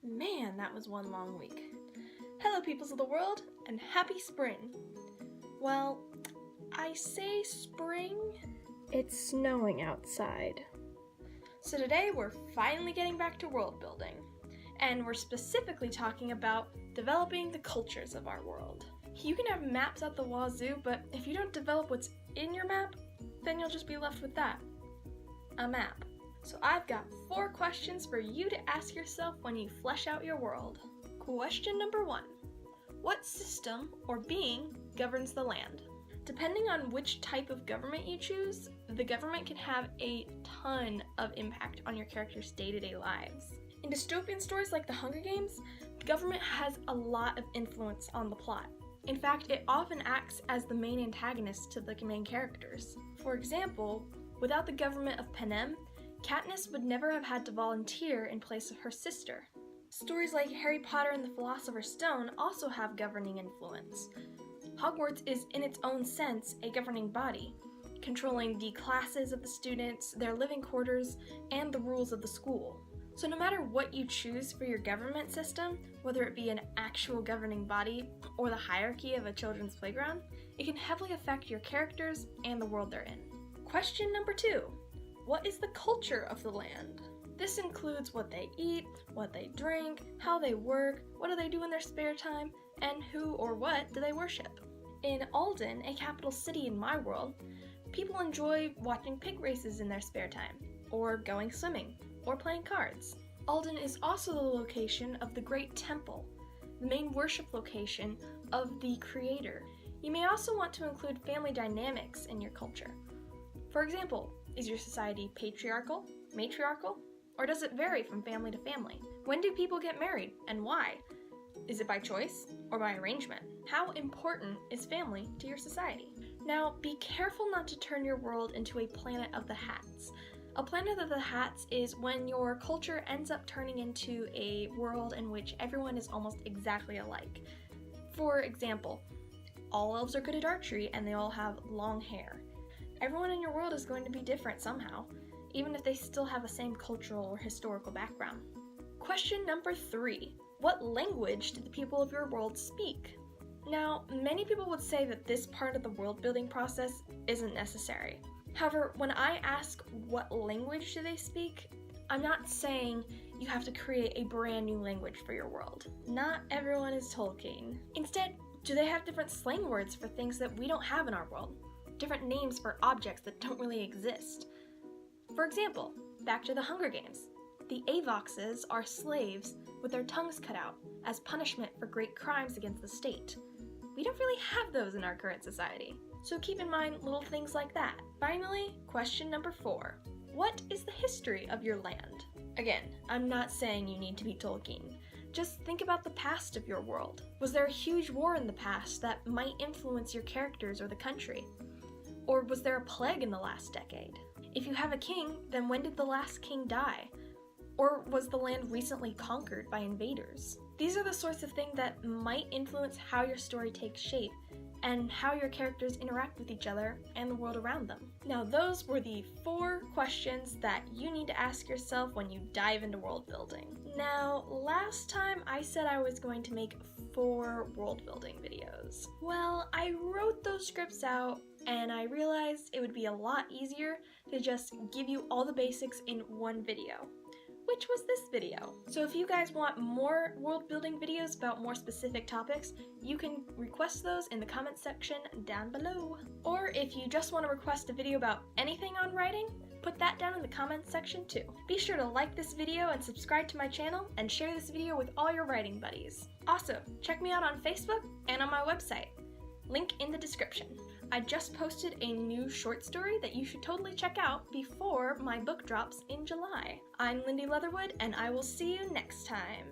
Man, that was one long week. Hello, peoples of the world, and happy spring. Well, I say spring. It's snowing outside. So today we're finally getting back to world building, and we're specifically talking about developing the cultures of our world. You can have maps at the wazoo, but if you don't develop what's in your map, then you'll just be left with that, a map. So I've got 4 questions for you to ask yourself when you flesh out your world. Question number 1. What system or being governs the land? Depending on which type of government you choose, the government can have a ton of impact on your characters' day-to-day lives. In dystopian stories like The Hunger Games, the government has a lot of influence on the plot. In fact, it often acts as the main antagonist to the main characters. For example, without the government of Panem, Katniss would never have had to volunteer in place of her sister. Stories like Harry Potter and the Philosopher's Stone also have governing influence. Hogwarts is, in its own sense, a governing body, controlling the classes of the students, their living quarters, and the rules of the school. So no matter what you choose for your government system, whether it be an actual governing body or the hierarchy of a children's playground, it can heavily affect your characters and the world they're in. Question number 2. What is the culture of the land? This includes what they eat, what they drink, how they work, what do they do in their spare time, and who or what do they worship. In Alden, a capital city in my world, people enjoy watching pig races in their spare time, or going swimming, or playing cards. Alden is also the location of the Great Temple, the main worship location of the Creator. You may also want to include family dynamics in your culture. For example, is your society patriarchal, matriarchal, or does it vary from family to family? When do people get married, and why? Is it by choice or by arrangement? How important is family to your society? Now, be careful not to turn your world into a Planet of the Hats. A Planet of the Hats is when your culture ends up turning into a world in which everyone is almost exactly alike. For example, all elves are good at archery and they all have long hair. Everyone in your world is going to be different somehow, even if they still have the same cultural or historical background. Question number 3. What language do the people of your world speak? Now, many people would say that this part of the world building process isn't necessary. However, when I ask what language do they speak, I'm not saying you have to create a brand new language for your world. Not everyone is Tolkien. Instead, do they have different slang words for things that we don't have in our world? Different names for objects that don't really exist. For example, back to the Hunger Games. The Avoxes are slaves with their tongues cut out as punishment for great crimes against the state. We don't really have those in our current society, so keep in mind little things like that. Finally, question number 4. What is the history of your land? Again, I'm not saying you need to be Tolkien. Just think about the past of your world. Was there a huge war in the past that might influence your characters or the country? Or was there a plague in the last decade? If you have a king, then when did the last king die? Or was the land recently conquered by invaders? These are the sorts of things that might influence how your story takes shape and how your characters interact with each other and the world around them. Now, those were the 4 questions that you need to ask yourself when you dive into world building. Now, last time I said I was going to make 4 world building videos. Well, I wrote those scripts out and I realized it would be a lot easier to just give you all the basics in one video, which was this video. So if you guys want more world building videos about more specific topics, you can request those in the comment section down below. Or if you just want to request a video about anything on writing, put that down in the comment section too. Be sure to like this video and subscribe to my channel and share this video with all your writing buddies. Also, check me out on Facebook and on my website. Link in the description. I just posted a new short story that you should totally check out before my book drops in July. I'm Lindy Leatherwood, and I will see you next time.